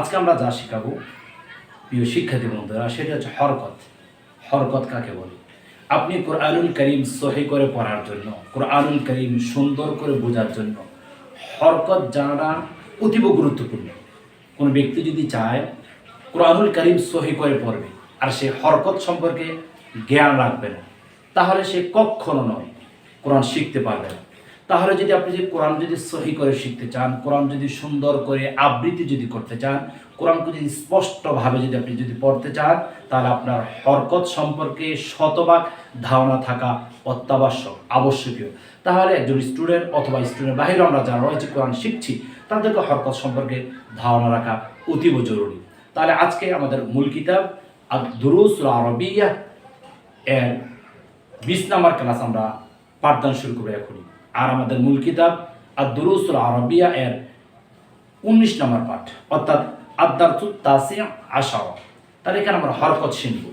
আজকে আমরা যা শিখাবো প্রিয় শিক্ষার্থী বন্ধুরা, সেটা হচ্ছে হরকত। হরকত কাকে বলে? আপনি কোরআনুল কারীম সহি করে পড়ার জন্য, কোরআনুল কারীম সুন্দর করে বোঝার জন্য হরকত জানাটা অতীব গুরুত্বপূর্ণ। কোনো ব্যক্তি যদি চায় কোরআনুল কারীম সহি করে পড়বে আর সে হরকত সম্পর্কে জ্ঞান রাখবে না, তাহলে সে কখনো নয় কোরআন শিখতে পারবে না। তাহলে যদি আপনি কোরআন যদি সহি করে শিখতে চান, কোরআন যদি সুন্দর করে আবৃত্তি যদি করতে চান, কোরআনকে যদি স্পষ্টভাবে যদি আপনি যদি পড়তে চান, তাহলে আপনার হরকত সম্পর্কে শতভাগ ধারণা থাকা অত্যাবশ্যক, আবশ্যকীয়। তাহলে একজন স্টুডেন্ট অথবা স্টুডেন্ট বাহিরে আমরা যারা রয়েছে কোরআন শিখছি, তাদেরকে হরকত সম্পর্কে ধারণা রাখা অতীব জরুরি। তাহলে আজকে আমাদের মূল কিতাব আদ-দুরুসুল আরবিয়্যাহ এর 20 নম্বর ক্লাস আমরা পাঠদান শুরু করবো এখনই। আর আমাদের মূল কিতাব আদ-দুরুসুল আরবিয়্যাহ এর 19 নম্বর পাঠ, অর্থাৎ আদ-দারসুত তাসি' আশারা। তাহলে এখানে আমরা হরকত শিখব।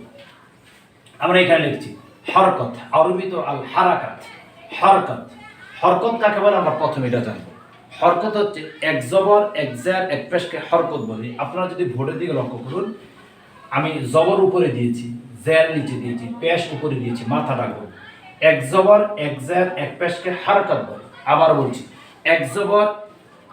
আমরা এখানে লিখছি হরকত, আরবিতে আল হারাকাত। হরকত, হরকত কাকে বলে আমরা প্রথমে এটা জানব। হরকত হচ্ছে এক জবর এক জের এক পেশকে হরকত বলি। আপনারা যদি ভোরের দিকে লক্ষ্য করুন, আমি জবর উপরে দিয়েছি, জের নিচে দিয়েছি, পেশ উপরে দিয়েছি, মাথা রাখবো। এক জবর এক জের এক পেশকে হরকত বলে। আবার বলছি, এক জবর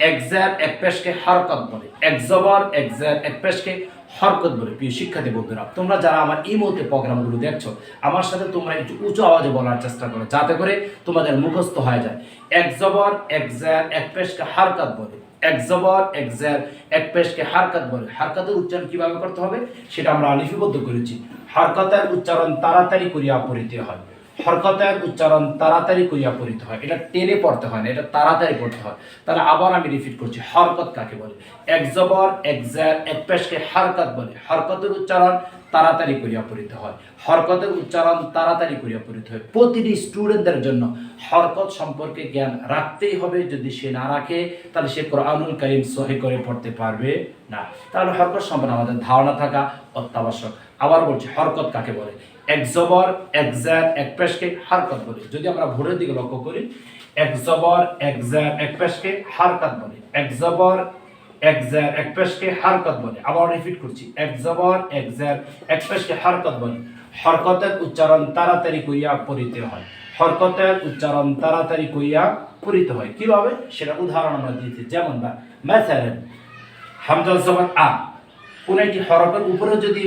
এক জের এক পেশকে হরকত বলে। এক জবর এক জের এক পেশকে হরকত বলে। প্রিয় শিক্ষার্থী বন্ধুরা, তোমরা যারা আমার এই মুহূর্তে প্রোগ্রামগুলো দেখছো, আমার সাথে তোমরা একটু উঁচু আওয়াজে বলার চেষ্টা করো, যাতে করে তোমাদের মুখস্থ হয়ে যায়। এক জবর এক জের এক পেশকে হরকত বলে। এক জবর এক জের এক পেশকে হরকত বলে। হরকতের উচ্চারণ কিভাবে করতে হবে সেটা আমরা লিপিবদ্ধ করেছি। হরকতের উচ্চারণ তাড়াতাড়ি করিয়া পড়িতে হয়। হরকতের উচ্চারণ তাড়াতাড়ি করিয়া পড়িতে হয়, এটা টেনে পড়তে হয় না, এটা তাড়াতাড়ি পড়তে হয়। তাহলে আবার আমি রিপিট করছি, হরকত কাকে বলে? এক জবর এক জের এক পেশকে হরকত বলে। হরকতের উচ্চারণ তাড়াতাড়ি করিয়া পড়িতে হয়। হরকতের উচ্চারণ তাড়াতাড়ি করিয়া পড়িতে হয়। প্রতিটি স্টুডেন্টদের জন্য হরকত সম্পর্কে জ্ঞান রাখতেই হবে। যদি সে না রাখে, তাহলে সে কোরআনুল কারীম সহি করে পড়তে পারবে না। তাহলে হরকত সম্পর্কে আমাদের ধারণা থাকা অত্যাবশ্যক। আবার বলছি, হরকত কাকে বলে? এক জবর এক জের এক পেশকে হরকত বলে। যদি আমরা ভোরের দিকে লক্ষ্য করি, এক জবর এক জের এক পেশকে হরকত বলে। এক জবর এক জের এক পেশকে হরকত বলে। আবার রিপিট করছি, এক জবর এক জের এক পেশকে হরকত বলে। হরকতের উচ্চারণ তাড়াতাড়ি করিয়া পড়িতে হয়। হরকতের উচ্চারণ তাড়াতাড়ি করিয়া পড়িতে হয়। কিভাবে সেটা উদাহরণ আমরা দিয়েছি। যেমন বা মাসালান হামজা জবর আ, কোন একটি হরফের উপরে যদি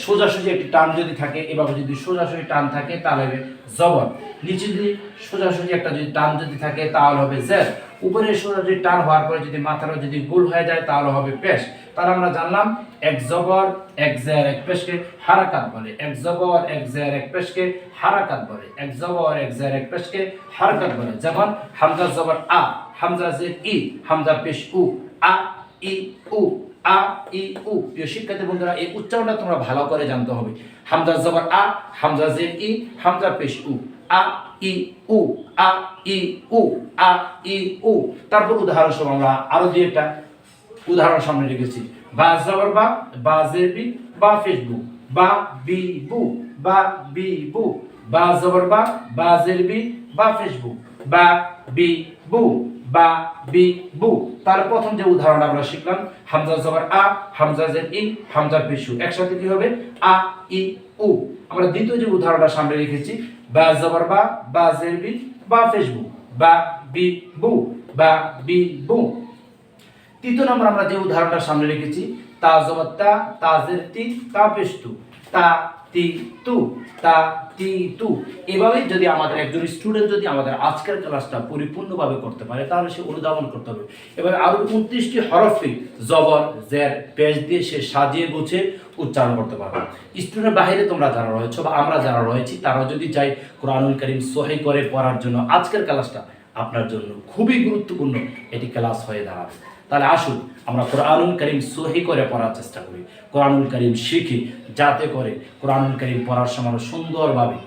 সোজাসুজি একটি টান যদি থাকে, এভাবে যদি সোজাসুজি টান থাকে তাহলে হবে জবর। নিচে যদি সোজাসুজি একটা যদি টান যদি থাকে তাহলে হবে জের। উপরে সোজাসুজি টান হওয়ার পরে যদি মাথাটা যদি গোল হয়ে যায় তাহলে হবে পেশ। তাহলে আমরা জানলাম এক জবর এক জের এক পেশকে হারাকাত বলে। এক জবর এক জের এক পেশকে হারাকাত বলে। এক জবর এক জের এক পেশকে হারাকাত বলে। যেমন হামজা জবর আ, হামজা জের ই, হামজা পেশ উ, আ ই উ, আ ই উ। প্রিয় শিক্ষার্থী বন্ধুরা, এই উচ্চারণটা তোমরা ভালো করে জানতে হবে। হামজা জবর আ, হামজা জের ই, হামজা পেশ উ, আ ই উ, আ ই উ, আ ই উ। তারপর উদাহরণ স্বরূপ আমরা আরো দুই একটা উদাহরণ সামনে রেখেছি। বা জবর বা, বা জের বি, বা ফেসবুক, বা বি বু, বা বি বু। বা জবর বা, বা জের বি, বা ফেসবুক, বা বি বু, বা বি বু। তার প্রথম যে উদাহরণ আমরা শিখলাম, হামজা জবর আ, হামজা জের ই, হামজা পেশ উ, একসাথে কি হবে? আ ই উ। আমরা দ্বিতীয় যে উদাহরণটা সামনে রেখেছি, বা জবর বা, বা জের বি, বা ফেসবুক, বা বি বু, বা বি বু। তৃতীয় নম্বর আমরা যে উদাহরণটা সামনে রেখেছি, তা জবর তা, তা জের তি, তা পেশ তু, তা তি তু, তা তি তু। এভাবে যদি আমাদের একজন স্টুডেন্ট যদি আমাদের আজকের ক্লাসটা পরিপূর্ণভাবে করতে পারে, তাহলে সে অনুধাবন করতে হবে। এভাবে আরো 29টি হরফে জবর জের পেশ দিয়ে সে সাজিয়ে গুছিয়ে উচ্চারণ করতে পারবে। স্টুডেন্ট বাইরে তোমরা যারা রয়েছে বা আমরা যারা রয়েছি, তারা যদি চাই কোরআনুল কারীম সহি করে পড়ার জন্য, আজকের ক্লাসটা আপনার জন্য খুবই গুরুত্বপূর্ণ এটি ক্লাস হয়ে দাঁড়াবে। তাহলে আসুন আমরা কোরআনুল কারীম সহি করে পড়ার চেষ্টা করি, কোরআনুল কারীম শিখি, যাতে করে কোরআনুল কারীম পড়ার সময় সুন্দরভাবে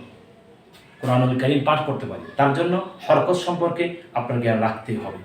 কোরআনুল কারীম পাঠ করতে পারি। তার জন্য হরকত সম্পর্কে আপনার জ্ঞান রাখতেই হবে।